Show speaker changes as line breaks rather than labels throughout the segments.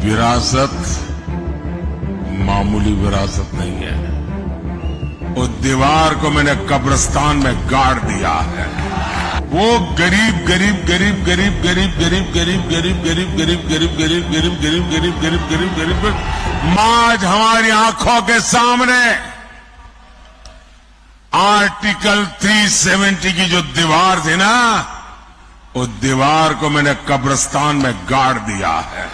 विरासत मामूली विरासत नहीं है। वो दीवार को मैंने कब्रिस्तान में गाड़ दिया है। वो गरीब गरीब गरीब गरीब गरीब गरीब गरीब गरीब गरीब गरीब गरीब गरीब गरीब गरीब गरीब गरीब गरीब गरीब आज हमारी आंखों के सामने आर्टिकल 370 की जो दीवार थी ना, वो दीवार को मैंने कब्रिस्तान में गाड़ दिया है।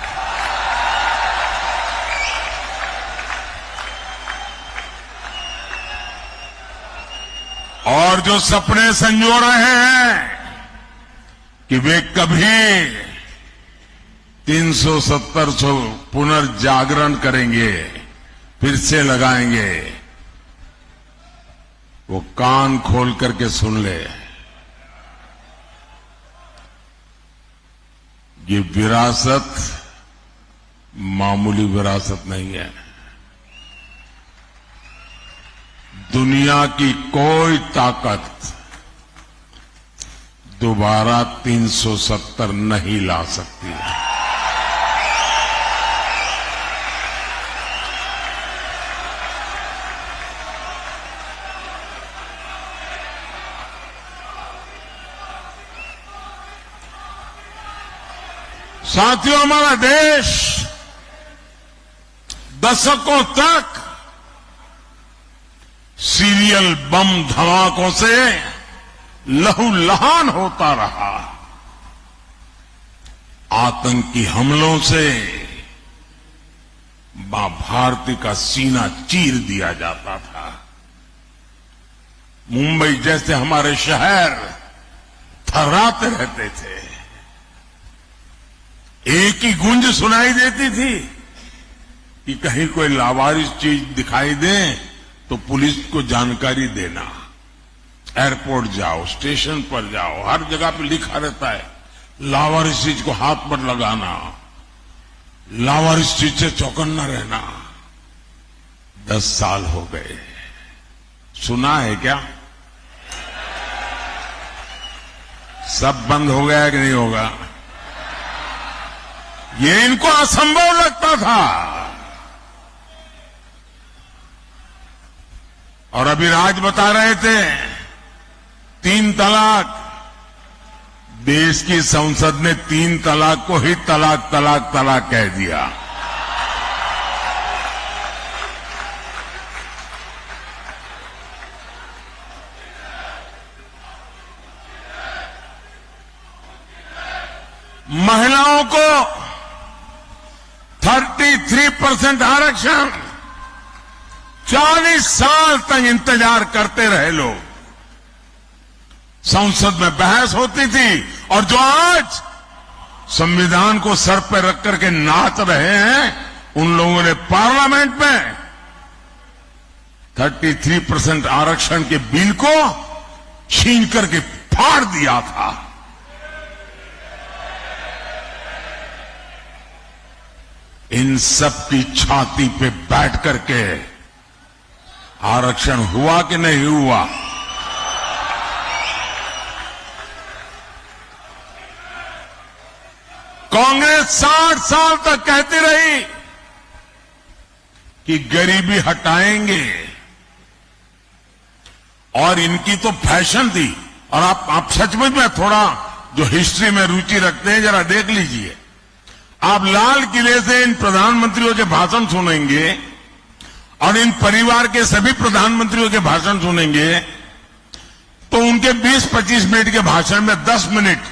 और जो सपने संजो रहे हैं कि वे कभी 370 पुनर्जागरण करेंगे, फिर से लगाएंगे, वो कान खोल करके सुन ले। ये विरासत मामूली विरासत नहीं है। दुनिया की कोई ताकत दोबारा 370 नहीं ला सकती है। साथियों, हमारा देश दशकों तक सीरियल बम धमाकों से लहूलुहान होता रहा। आतंकी हमलों से मां भारती का सीना चीर दिया जाता था। मुंबई जैसे हमारे शहर थर्राते रहते थे। एक ही गूंज सुनाई देती थी कि कहीं कोई लावारिस चीज दिखाई दे तो पुलिस को जानकारी देना। एयरपोर्ट जाओ, स्टेशन पर जाओ, हर जगह पे लिखा रहता है लावारिस चीज को हाथ पर लगाना, लावारिस चीज से चौकन्ना रहना। 10 साल हो गए, सुना है क्या? सब बंद हो गया कि नहीं होगा? ये इनको असंभव लगता था। और अभी राज बता रहे थे 3 तलाक। देश की संसद ने 3 तलाक को ही तलाक तलाक तलाक कह दिया। महिलाओं को 33% आरक्षण, 40 साल तक इंतजार करते रहे लोग। संसद में बहस होती थी और जो आज संविधान को सर पर रख करके नाच रहे हैं, उन लोगों ने पार्लियामेंट में 33% आरक्षण के बिल को छीन करके फाड़ दिया था। इन सब की छाती पे बैठ करके आरक्षण हुआ कि नहीं हुआ? कांग्रेस 60 साल तक कहती रही कि गरीबी हटाएंगे, और इनकी तो फैशन थी। और आप सचमुच में थोड़ा जो हिस्ट्री में रुचि रखते हैं, जरा देख लीजिए। आप लाल किले से इन प्रधानमंत्रियों के भाषण सुनेंगे और इन परिवार के सभी प्रधानमंत्रियों के भाषण सुनेंगे, तो उनके 20-25 मिनट के भाषण में 10 मिनट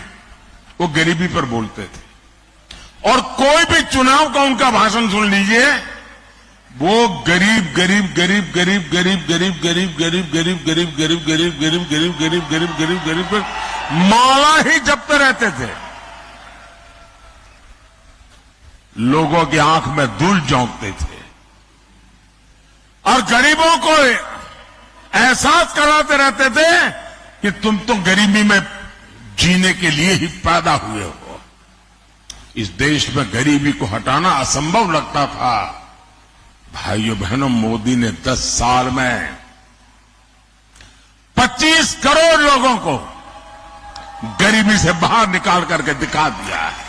वो गरीबी पर बोलते थे। और कोई भी चुनाव का उनका भाषण सुन लीजिए, वो गरीब गरीब गरीब गरीब गरीब गरीब गरीब गरीब गरीब गरीब गरीब गरीब गरीब गरीब गरीब गरीब गरीब गरीब पर माला ही जपते रहते थे। लोगों की आंख में धूल झोंकते थे और गरीबों को एहसास कराते रहते थे कि तुम तो गरीबी में जीने के लिए ही पैदा हुए हो। इस देश में गरीबी को हटाना असंभव लगता था। भाइयों बहनों, मोदी ने 10 साल में 25 करोड़ लोगों को गरीबी से बाहर निकाल करके दिखा दिया है।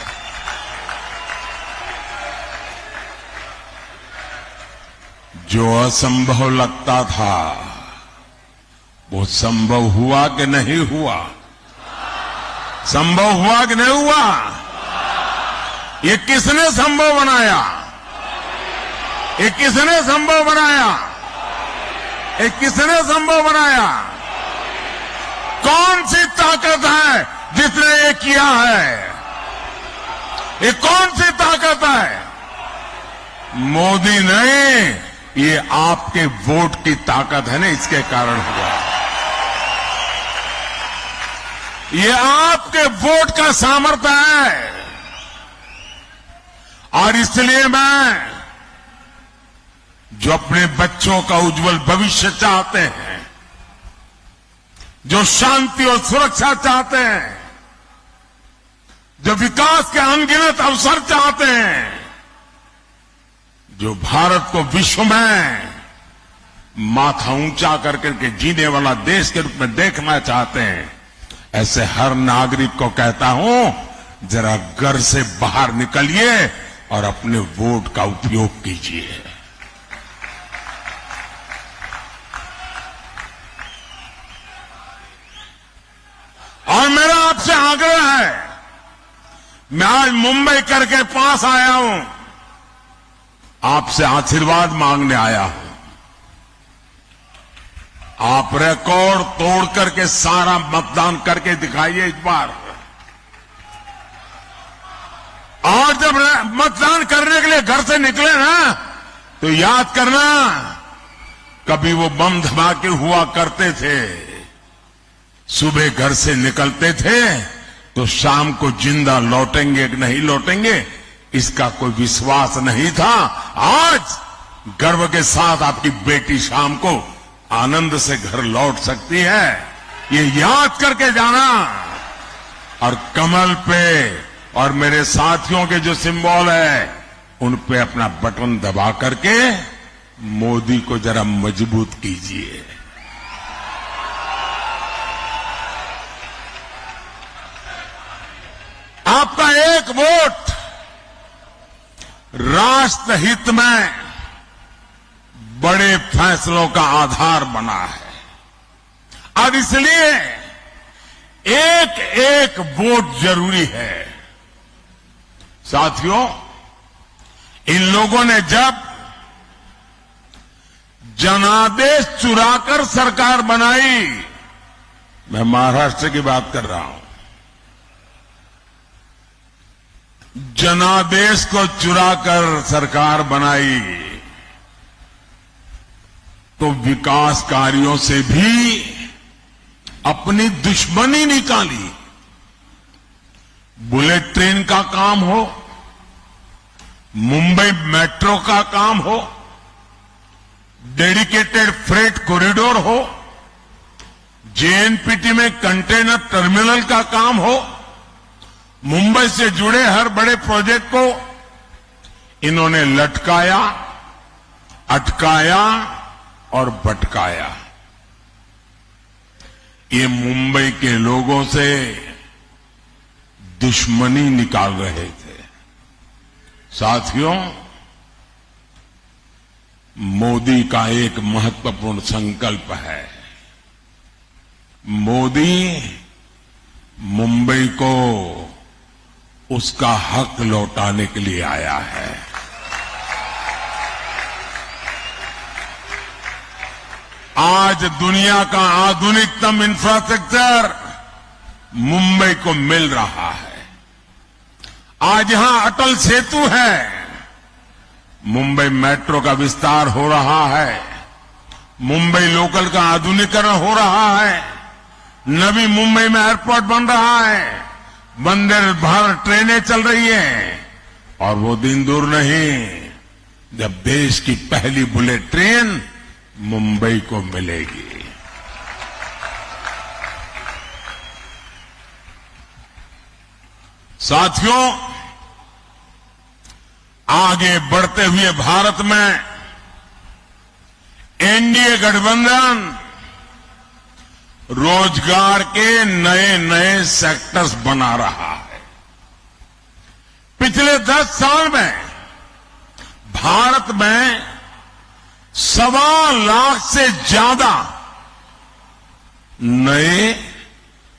जो असंभव लगता था वो संभव हुआ कि नहीं हुआ? संभव हुआ कि नहीं हुआ? ये किसने संभव बनाया? ये किसने संभव बनाया? ये किसने संभव बनाया? कौन सी ताकत है जिसने ये किया है? ये कौन सी ताकत है? मोदी नहीं, ये आपके वोट की ताकत है ना, इसके कारण हुआ। ये आपके वोट का सामर्थ्य है। और इसलिए मैं, जो अपने बच्चों का उज्जवल भविष्य चाहते हैं, जो शांति और सुरक्षा चाहते हैं, जो विकास के अनगिनत अवसर चाहते हैं, जो भारत को विश्व में माथा ऊंचा करके जीने वाला देश के रूप में देखना चाहते हैं, ऐसे हर नागरिक को कहता हूं, जरा घर से बाहर निकलिए और अपने वोट का उपयोग कीजिए। और मेरा आपसे आग्रह है, मैं आज मुंबई करके पास आया हूं, आपसे आशीर्वाद मांगने आया हूं। आप रिकॉर्ड तोड़ करके सारा मतदान करके दिखाइए इस बार। और जब मतदान करने के लिए घर से निकले ना, तो याद करना, कभी वो बम धमाके हुआ करते थे, सुबह घर से निकलते थे तो शाम को जिंदा लौटेंगे कि नहीं लौटेंगे इसका कोई विश्वास नहीं था। आज गर्व के साथ आपकी बेटी शाम को आनंद से घर लौट सकती है, ये याद करके जाना। और कमल पे और मेरे साथियों के जो सिंबल है, उन पे अपना बटन दबा करके मोदी को जरा मजबूत कीजिए। आपका एक वोट राष्ट्र हित में बड़े फैसलों का आधार बना है, और इसलिए एक एक वोट जरूरी है। साथियों, इन लोगों ने जब जनादेश चुराकर सरकार बनाई, मैं महाराष्ट्र की बात कर रहा हूं, जनादेश को चुराकर सरकार बनाई, तो विकास कार्यों से भी अपनी दुश्मनी निकाली। बुलेट ट्रेन का काम हो, मुंबई मेट्रो का काम हो, डेडिकेटेड फ्रेट कॉरिडोर हो, जेएनपीटी में कंटेनर टर्मिनल का काम हो, मुंबई से जुड़े हर बड़े प्रोजेक्ट को इन्होंने लटकाया, अटकाया और भटकाया। ये मुंबई के लोगों से दुश्मनी निकाल रहे थे। साथियों, मोदी का एक महत्वपूर्ण संकल्प है। मोदी मुंबई को उसका हक लौटाने के लिए आया है। आज दुनिया का आधुनिकतम इंफ्रास्ट्रक्चर मुंबई को मिल रहा है। आज यहां अटल सेतु है, मुंबई मेट्रो का विस्तार हो रहा है, मुंबई लोकल का आधुनिकीकरण हो रहा है, नवी मुंबई में एयरपोर्ट बन रहा है, वंदे भारत ट्रेनें चल रही हैं, और वो दिन दूर नहीं जब देश की पहली बुलेट ट्रेन मुंबई को मिलेगी। साथियों, आगे बढ़ते हुए भारत में एनडीए गठबंधन रोजगार के नए नए सेक्टर्स बना रहा है। पिछले 10 साल में भारत में 1.25 लाख से ज्यादा नए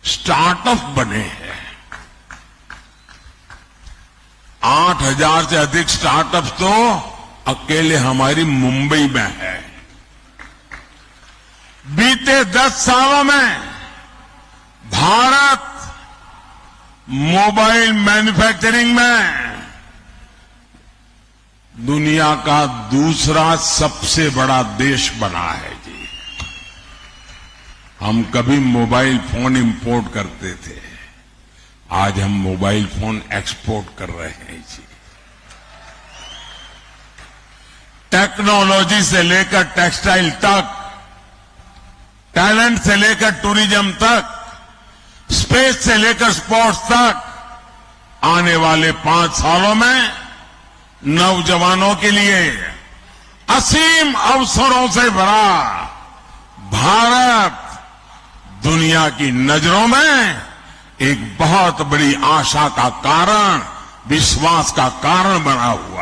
स्टार्टअप बने हैं। 8,000 से अधिक स्टार्टअप तो अकेले हमारी मुंबई में है। बीते 10 सालों में भारत मोबाइल मैन्युफैक्चरिंग में दुनिया का दूसरा सबसे बड़ा देश बना है जी। हम कभी मोबाइल फोन इंपोर्ट करते थे, आज हम मोबाइल फोन एक्सपोर्ट कर रहे हैं जी। टेक्नोलॉजी से लेकर टेक्सटाइल तक, टैलेंट से लेकर टूरिज्म तक, स्पेस से लेकर स्पोर्ट्स तक, आने वाले 5 सालों में नौजवानों के लिए असीम अवसरों से भरा भारत दुनिया की नजरों में एक बहुत बड़ी आशा का कारण, विश्वास का कारण बना हुआ